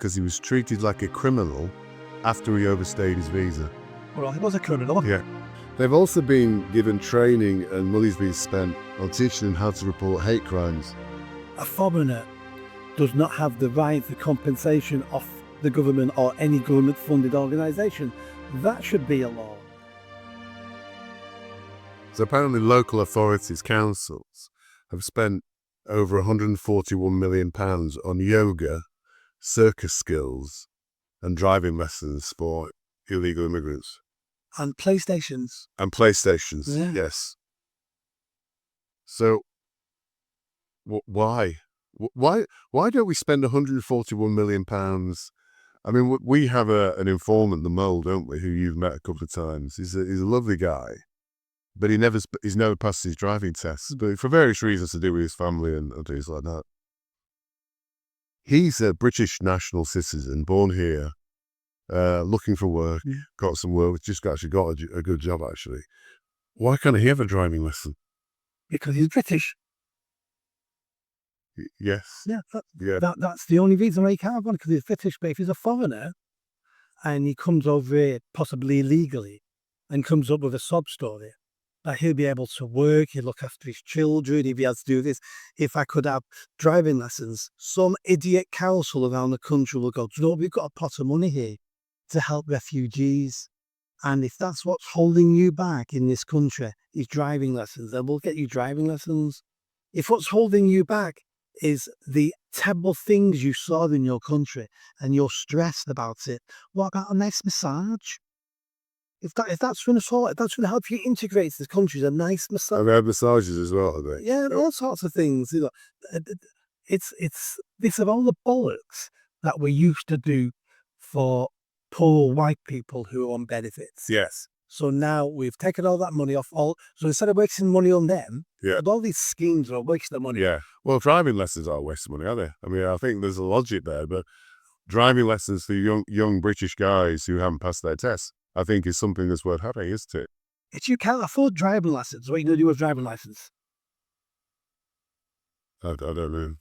because he was treated like a criminal after he overstayed his visa. Well, he was a criminal. Yeah. They've also been given training and money's been spent on teaching them how to report hate crimes. A foreigner does not have the right to compensation of the government or any government-funded organisation. That should be a law. So apparently local authorities, councils, have spent over £141 million on yoga, circus skills and driving lessons for illegal immigrants. And PlayStations. And PlayStations, Yeah. yes. So why? Why don't we spend £141 million? I mean, we have an informant, the Mole, don't we, who you've met a couple of times. He's a lovely guy, but he's never passed his driving tests, but for various reasons to do with his family and things like that. He's a British national citizen, born here, looking for work, got some work, just actually got a good job, actually. Why can't he have a driving lesson? Because he's British. Yes. Yeah, that's the only reason why he can't have one, because he's British. But if he's a foreigner and he comes over here, possibly illegally, and comes up with a sob story, that he'll be able to work, he'll look after his children, if he has to do this. If I could have driving lessons, some idiot council around the country will go, do you know, we've got a pot of money here to help refugees. And if that's what's holding you back in this country is driving lessons, then we'll get you driving lessons. If what's holding you back is the terrible things you saw in your country and you're stressed about it, what about a nice massage? If that's going to sort it, that's going to help you integrate this country, a nice massage. And they have massages as well, I think. Yeah, all sorts of things. You know, these are all the bollocks that we used to do for poor white people who are on benefits. Yes. So now we've taken all that money off so instead of wasting money on them, yeah, all these schemes are wasting the money. Yeah. Well, driving lessons are a waste of money, are they? I mean, I think there's a logic there, but driving lessons for young British guys who haven't passed their tests, I think is something that's worth having, isn't it? If you can't afford driving lessons, what are you going to do with driving license? I don't know.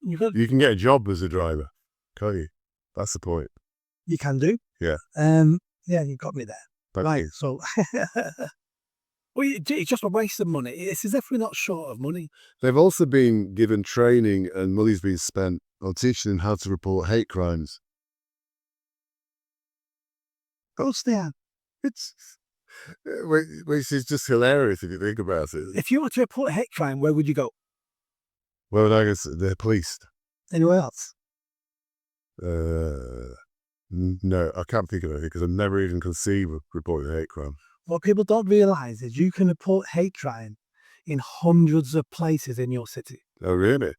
You can get a job as a driver, can't you? That's the point. You can do. Yeah. Yeah, you got me there. Right. So, well, it's just a waste of money. It's as if we're not short of money. They've also been given training and money's been spent on teaching them how to report hate crimes. Of course they are. Which is just hilarious if you think about it. If you want to report a hate crime, where would you go? Well, I guess they're policed. Anywhere else? No, I can't think of anything because I've never even conceived of reporting a hate crime. What people don't realise is you can report hate crime in hundreds of places in your city. Oh, really?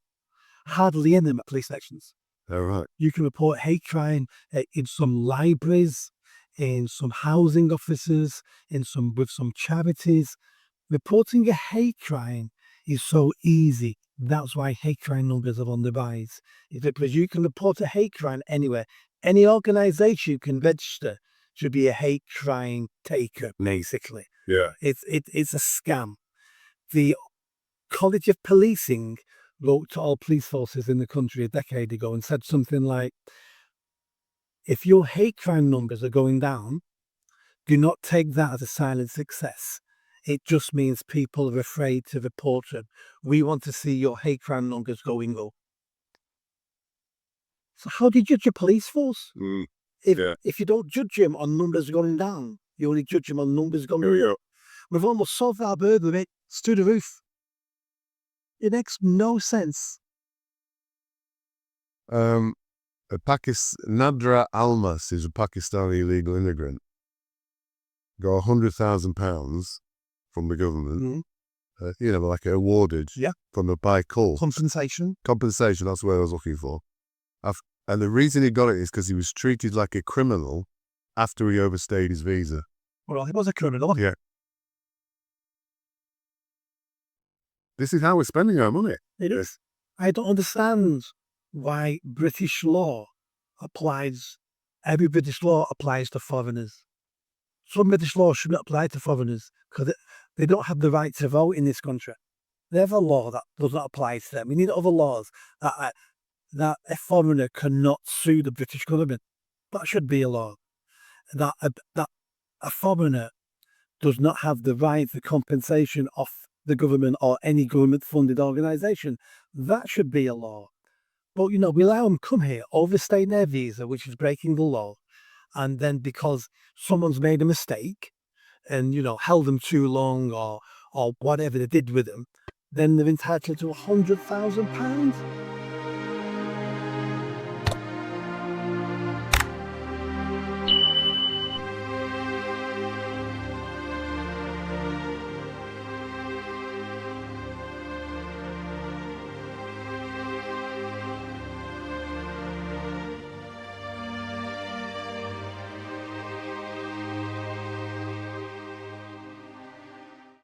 Hardly in them at police stations. Oh, right. You can report hate crime in some libraries, in some housing offices, with some charities. Reporting a hate crime is so easy. That's why hate crime numbers are on the rise. Because you can report a hate crime anywhere. Any organisation you can register should be a hate crime taker, basically. Yeah. It's a scam. The College of Policing wrote to all police forces in the country a decade ago and said something like, if your hate crime numbers are going down, do not take that as a silent success. It just means people are afraid to report them. We want to see your hate crime numbers going up. So how do you judge your police force? If you don't judge them on numbers going down, you only judge them on numbers going up. We've almost solved our burden rate. It's through the roof. It makes no sense. Nadra Almas is a Pakistani illegal immigrant. Got £100,000 from the government. Like awarded from a by call. Compensation, that's what I was looking for. And the reason he got it is because he was treated like a criminal after he overstayed his visa. Well, he was a criminal. Yeah. This is how we're spending our money. It is. I don't understand why British law applies. Every British law applies to foreigners. Some British law shouldn't apply to foreigners because they don't have the right to vote in this country. They have a law that does not apply to them. We need other laws that that a foreigner cannot sue the British government. That should be a law. That a foreigner does not have the right, the compensation of the government or any government-funded organisation. That should be a law. But, we allow them come here, overstaying their visa, which is breaking the law. And then because someone's made a mistake and, held them too long or whatever they did with them, then they're entitled to £100,000.